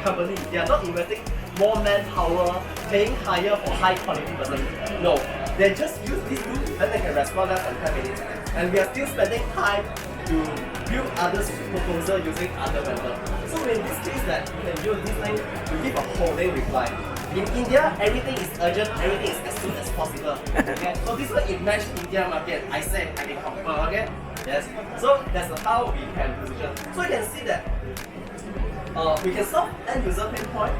company. They are not investing more manpower, paying higher for high quality person. No, they just use these two, then they can respond less than 10 minutes. And we are still spending time to build others proposal using other vendor. So in this case that you can use this thing to give a holding reply. In India, everything is urgent, everything is as soon as possible. Okay, so this one it matches India market. I say I can confirm. Okay, yes. So that's how we can position. So you can see that we can solve end user pain point.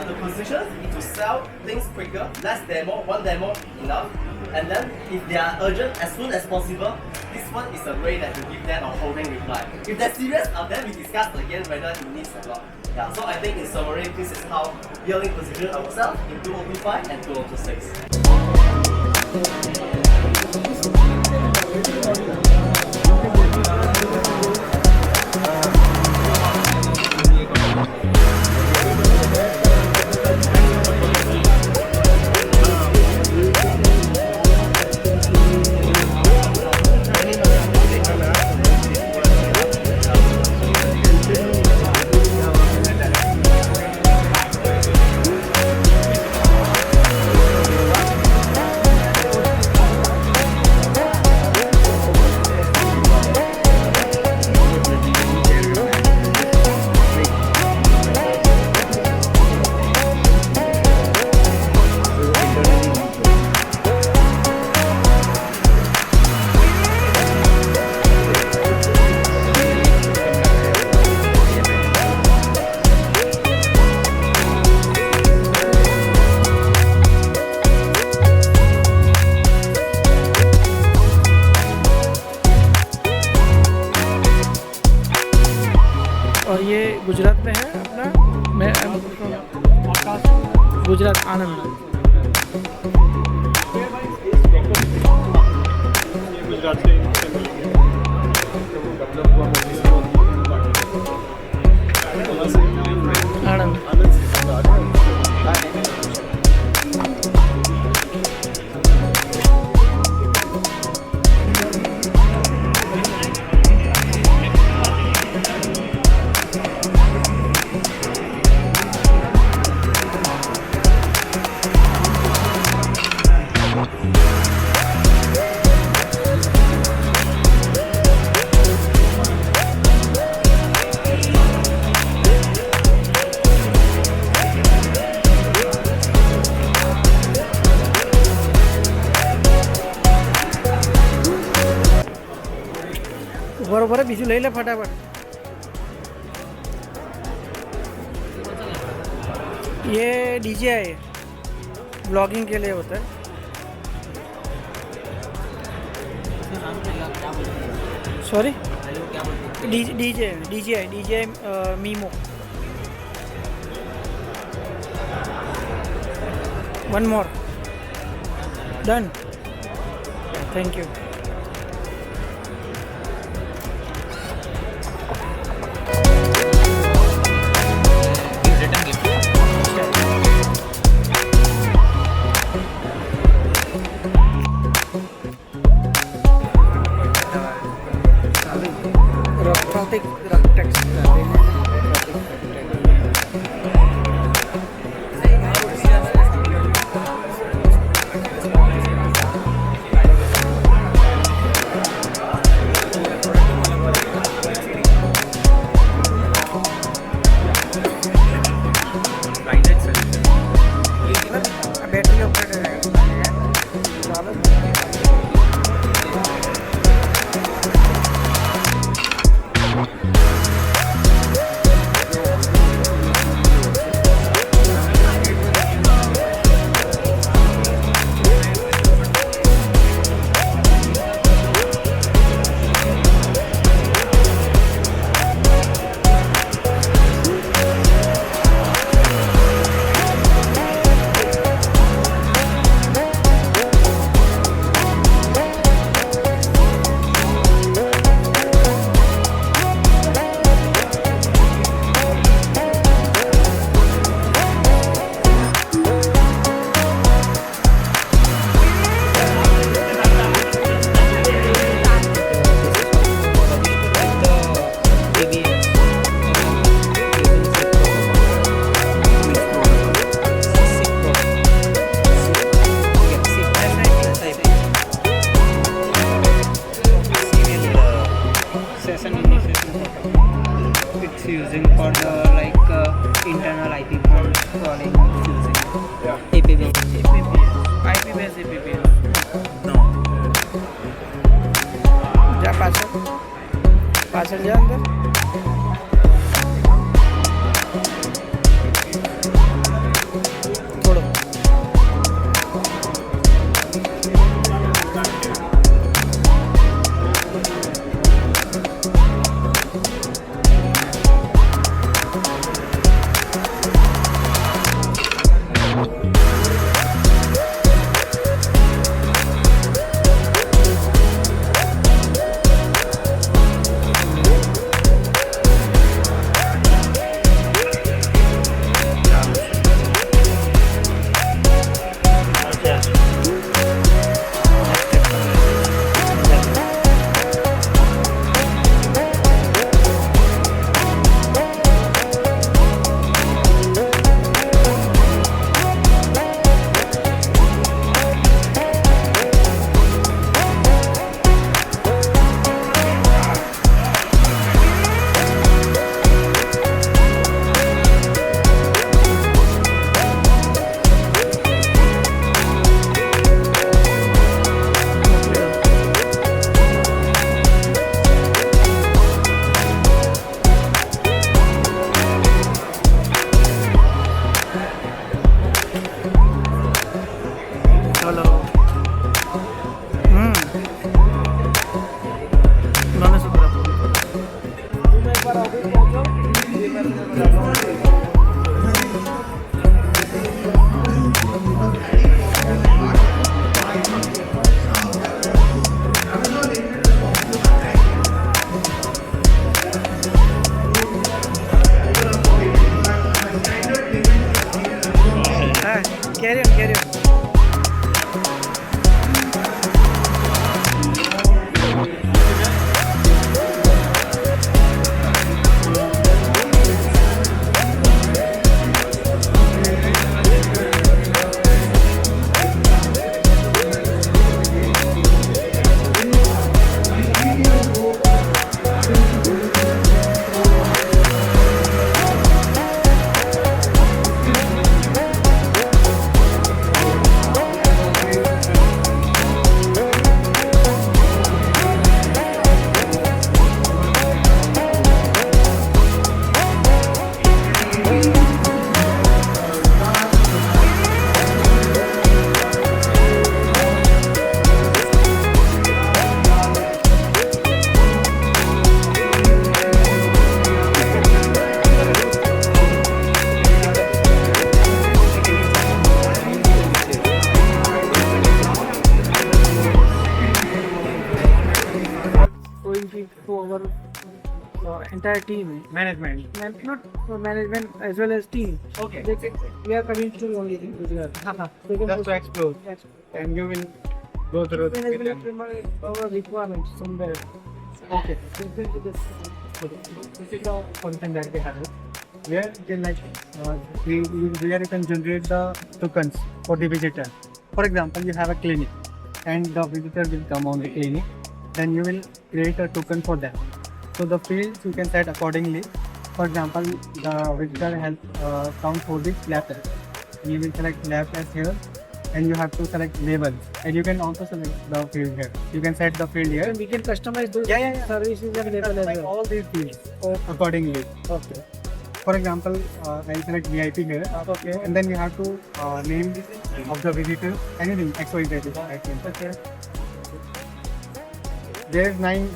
The position is to sell things quicker, less demo, one demo enough. And then if they are urgent as soon as possible, this one is a way that you give them a holding reply. If they're serious, then we discuss again whether it needs a lot. Yeah, so I think in summary, this is how Yearling position ourselves in 2025 and 2026. और ये गुजरात में है अपना, मैं गुजरात आनंद। गुजरात से आनंद बरोबर है, बीजू ले ले फटाफट। ये DJI है, ब्लॉगिंग के लिए होता है। Sorry, DJI memo. One more done, thank you. it's using for the internal IP phone calling. It's using APPS. IP base APPS. जा पाछड़ जा अंदर. छोड़ो. चलो. उन्होंने सुधरा. तुम एक बार ऑफिस पहुंचो. Carry on. For our entire team, Management. not for management as well as team. Okay. We are coming to only here. Just to explore. Yes. And you will go through it with Management them. our requirements somewhere. Okay. This This is the function that we have. Where you can generate the tokens for the visitor. For example, you have a clinic and the visitor will come on the clinic. Then you will create a token for them. So the fields you can set accordingly. For example, the visitor has come for the lab test. You will select lab test here and you have to select labels. And you can also select the field here. You can set the field here. we can customize those services and label as Like well. all these fields accordingly. Okay. For example, I'll select VIP here. Okay. And then you have to name of the visitor, anything, XYZ. Okay. There's 9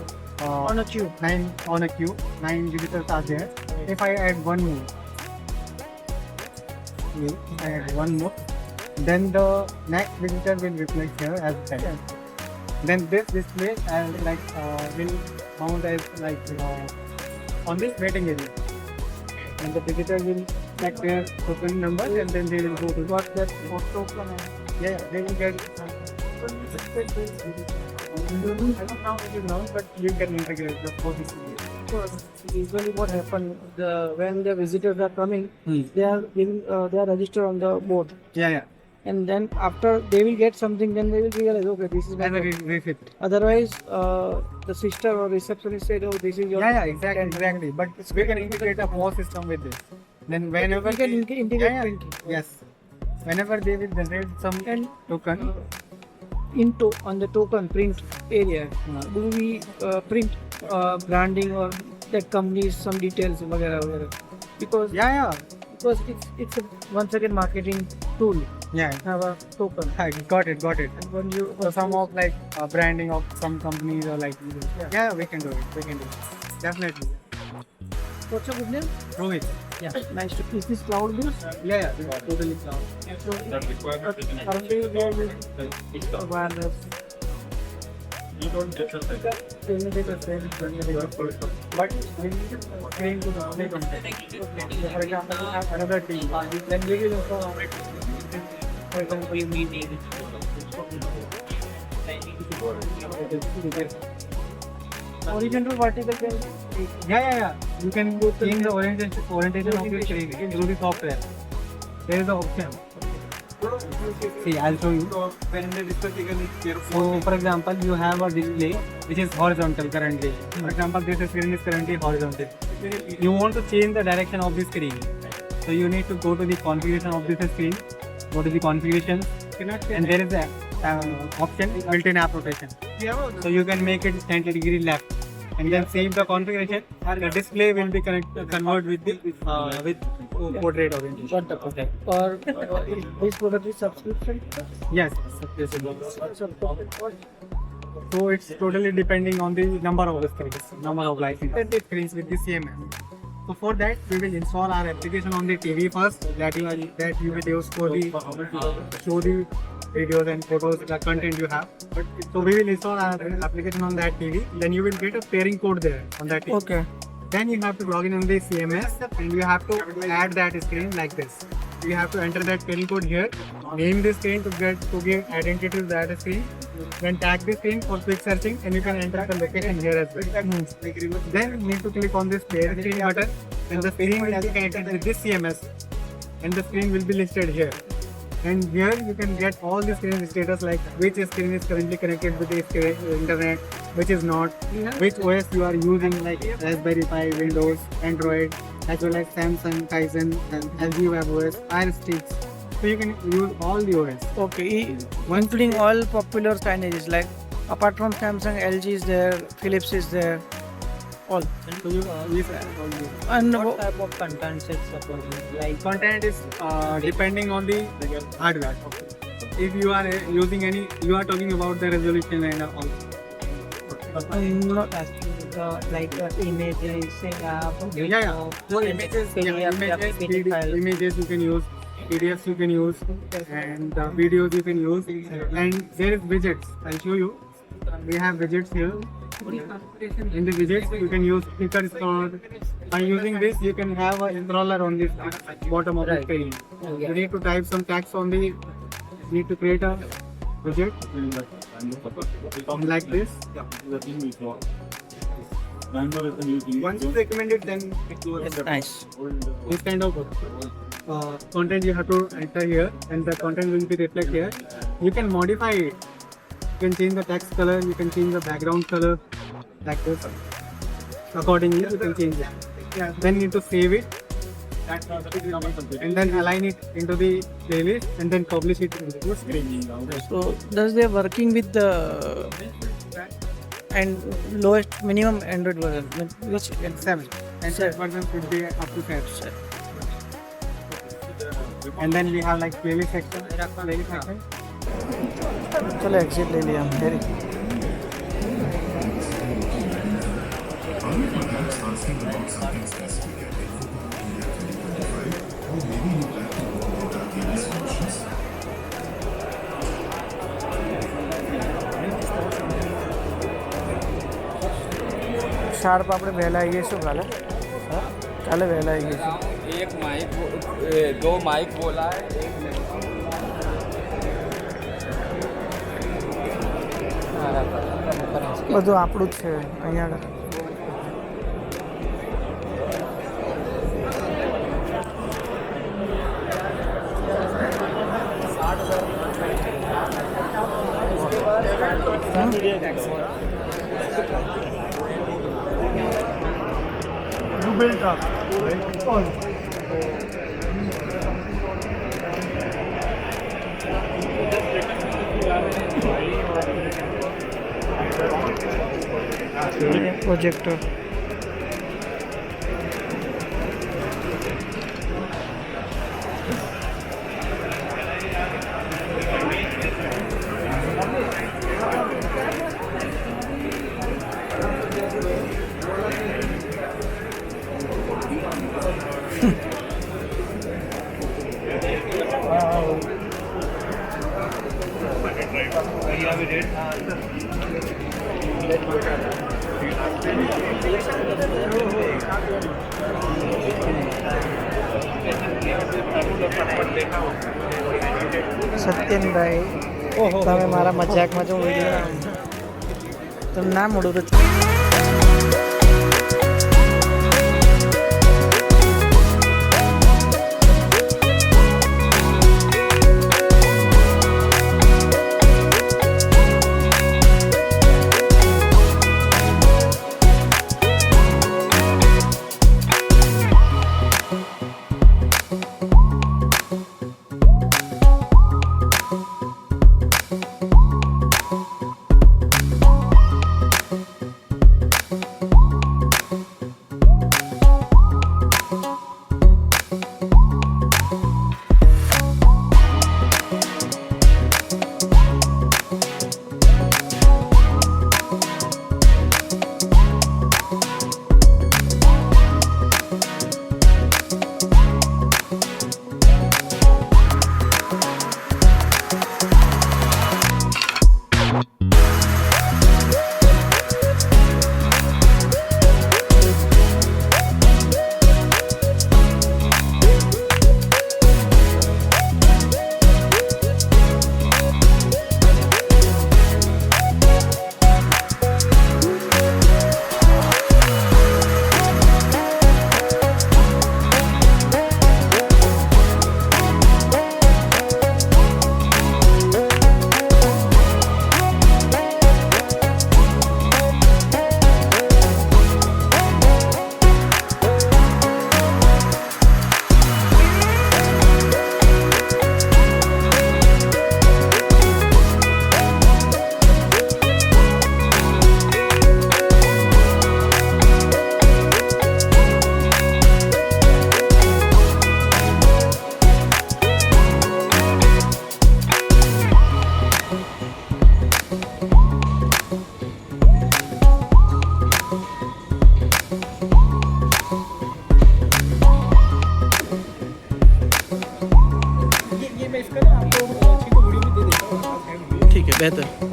On a queue. 9 on a queue, 9 visitors are there. If I add one more, then the next visitor will replace here as 10. Then this display will mount as on this waiting area. And the visitor will check their token number and then they will go to Got that token. yeah, they will get I don't know how it is now, but you can integrate the both. Usually what happens when the visitors are coming, Hmm. they are registered on the board, Yeah. and then after they will get something, then they will realize, okay, this is my As a phone. receipt. Otherwise, the sister or receptionist said, oh, this is your Yeah, exactly. But we can integrate a POS system with this. Then whenever We can integrate yeah, printing. yes, whenever they will generate some And token, on the token print area, do we print branding or that company's some details, वगैरह वगैरह? Because because it's a once again marketing tool. yeah. Have a token. Got it. And when you So some of like branding of some companies or like yeah, we can do it. Definitely. what's your good name? Rohit. Yeah, nice to. Is this cloud based? Yeah, totally cloud. Currently we are with wireless. You don't get the But we need to screen to the only content. For example, we have another team. Then we will also for example, you meeting. Or you can do vertical change. Yeah. You can change the orientation of your screen through the software. There is the option. See, I'll show you. So, for example, you have a display which is horizontal currently. For example, this screen is currently horizontal. You want to change the direction of the screen. So, you need to go to the configuration of this screen. Go to the configuration, and there is a option built-in app rotation. So, you can make it 90 degree left. And then save the configuration. The display will be converted with the with portrait orientation. What the product? Or this product is subscription? Yes. So it's totally depending on the number of the screens, number of licenses. Screens with the CMS. So for that, we will install our application on the TV first. That you will use for the show the videos and photos, the content you have. So we will install our application on that TV. Then you will get a pairing code there on that TV. Okay. Then you have to log in on the CMS and you have to add that screen like this. You have to enter that pin code here, name the screen to give identity to that screen, then tag the screen for quick searching, and you can enter the location here as well. Then you need to click on this pair screen button, and the screen will be connected with this CMS, and the screen will be listed here. And here you can get all the screen status, like which screen is currently connected with the internet, which is not, which OS you are using, like Raspberry Pi, Windows, Android, as well as Samsung, Tizen, and LG WebOS, Fire Sticks. So you can use all the OS. Okay. Including all popular signages, like apart from Samsung, LG is there, Philips is there, all. So you use all the And What type of content is supported? Like content is depending on the hardware. If you are using any, you are talking about the resolution and all. not asking like images, So images, images you can use, PDFs you can use, and videos you can use, and there is widgets. I'll show you. We have widgets here. In the widgets, you can use sticker scroll. By using this, you can have a scroller on this bottom of the screen. You need to type some text on the. You need to create a widget like this. Once you recommend it, then it goes. nice. This kind of content you have to enter here, and the content will be reflected here. You can modify it. You can change the text color, you can change the background color, like this. Accordingly, you can change it. Then you need to save it, and then align it into the playlist, and then publish it into the screen. So, thus they are working with the and lowest minimum Android version, which 7. And 7 versions would be up to 7. And then we have like playlist section. चलो exit ले लिया हम फिर sharp આપણે વહેલા આવીએ શું કાલે વહેલા આવીએ एक माइक दो माइक बोला है બધું આપણું જ છે અહીંયા આગળ $60,000 प्रोजेक्टर સત્યનભાઈ તમે મારા મજાકમાં જો વિડીયો તમે ના મળું તો ठीक है बेहतर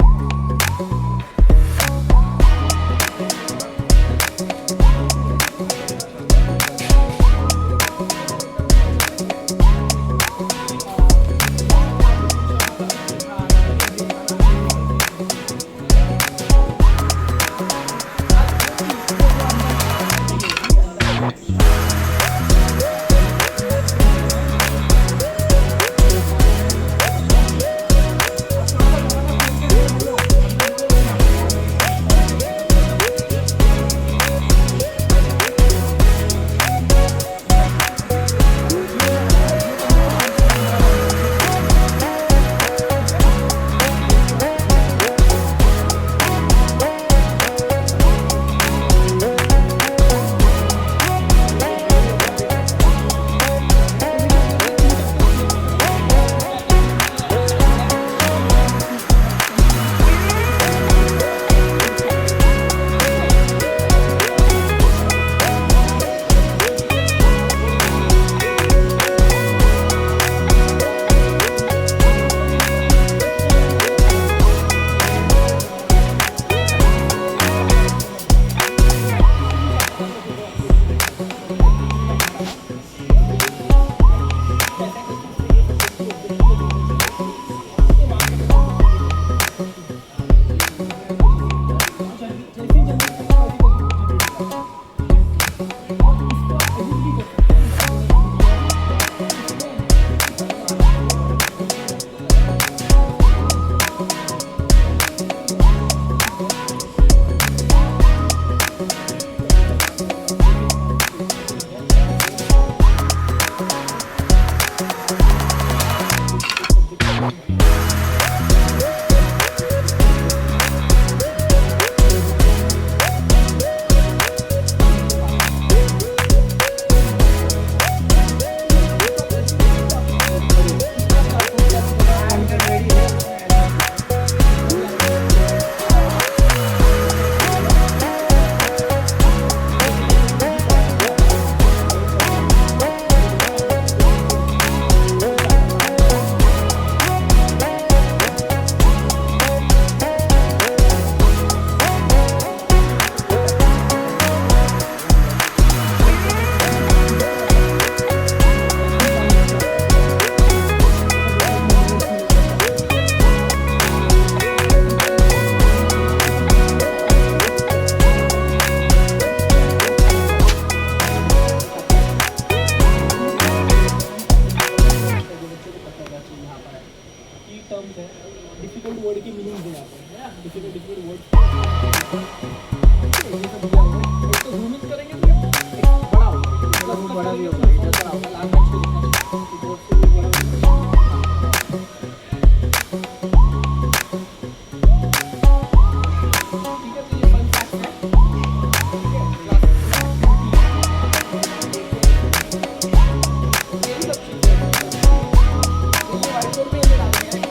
बड़ा भी होगा इधर पर आपका लाल रंग से लिखा है कीबोर्ड से भी बड़ा भी होगा। ठीक है तो ये फन फैक्ट है। ठीक है यही सब चीज़ें हैं। तो ये व्हाइट बोर्ड पे ये डालते हैं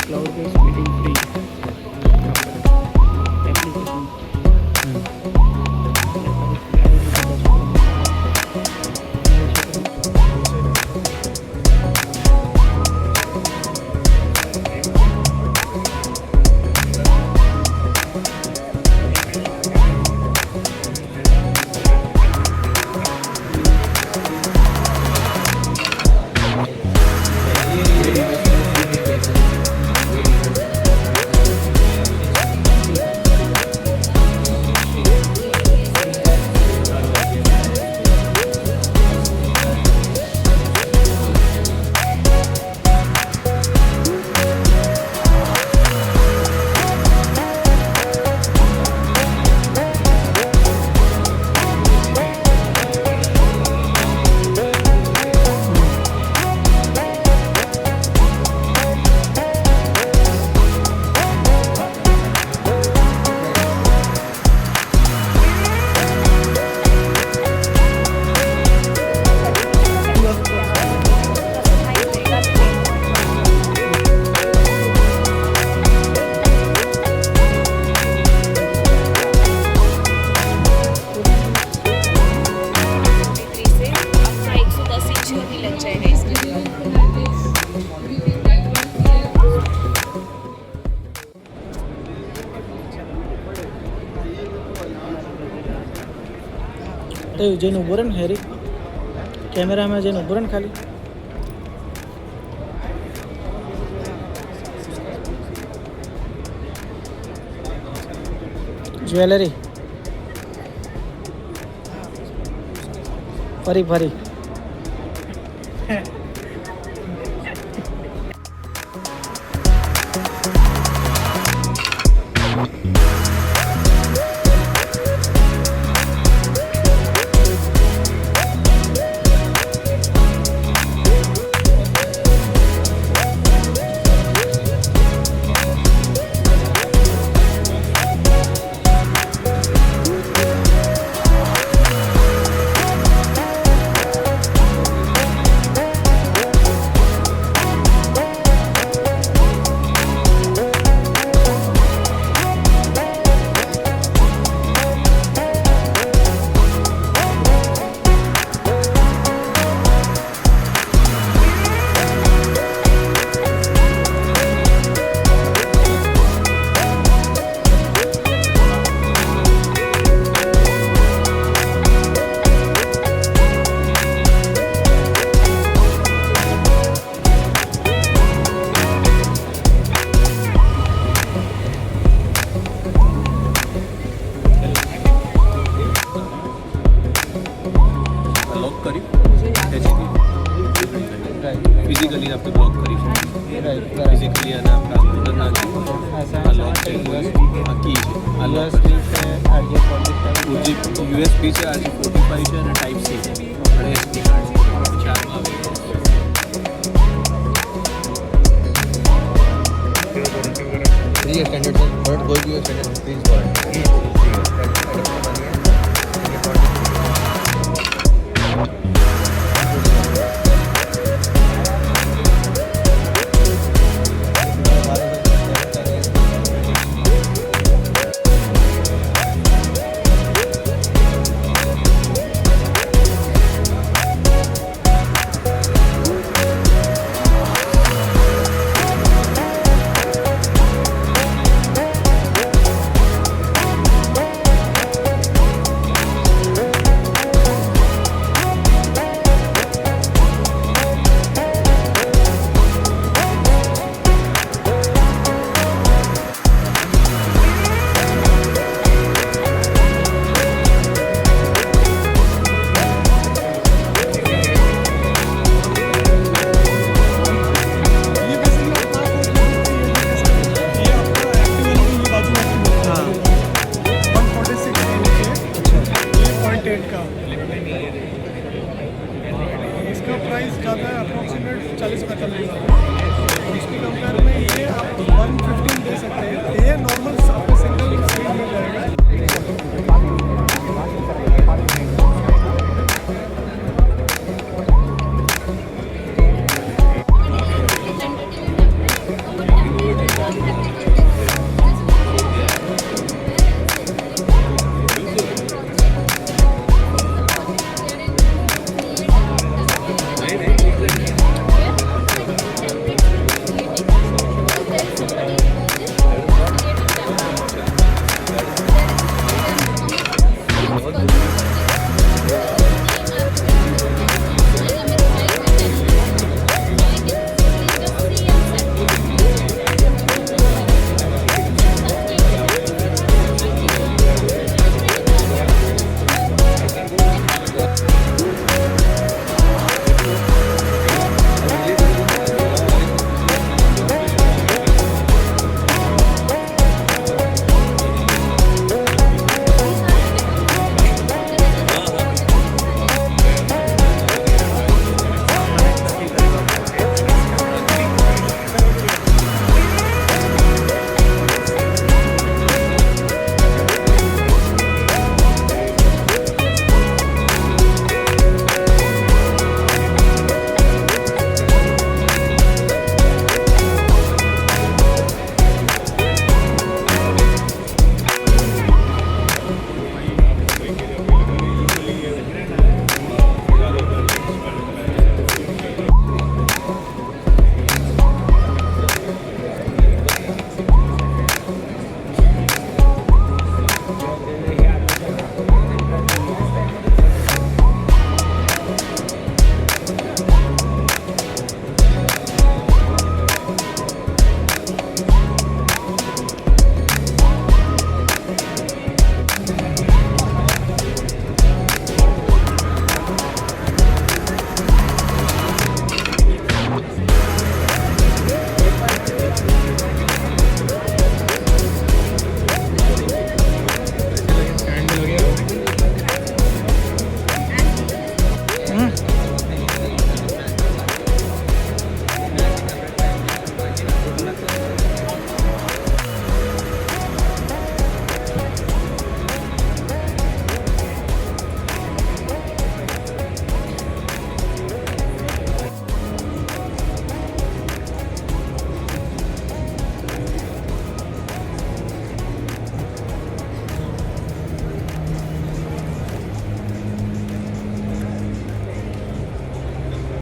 cloud-based meeting free application. से अपना 110 इंच भी लग जाएगा इसके लिए। તો જેનું ઉભો રહે ને હેરી કેમેરામાં જેનું ઉભો રહે ને ખાલી જ્વેલરી ફરી ફરી લોક કર્યું ફિઝિકલી આપણે બ્લોક કરીશું ફિઝિકલી અને આપણા અંદરના આ લોક છે આ કી છે આ લોક યુએસબી છે RJ45 છે અને ટાઈપ સી છે આપણે એસડી કાર્ડ છે ચારમાં Three extended sir, but going to extended please go है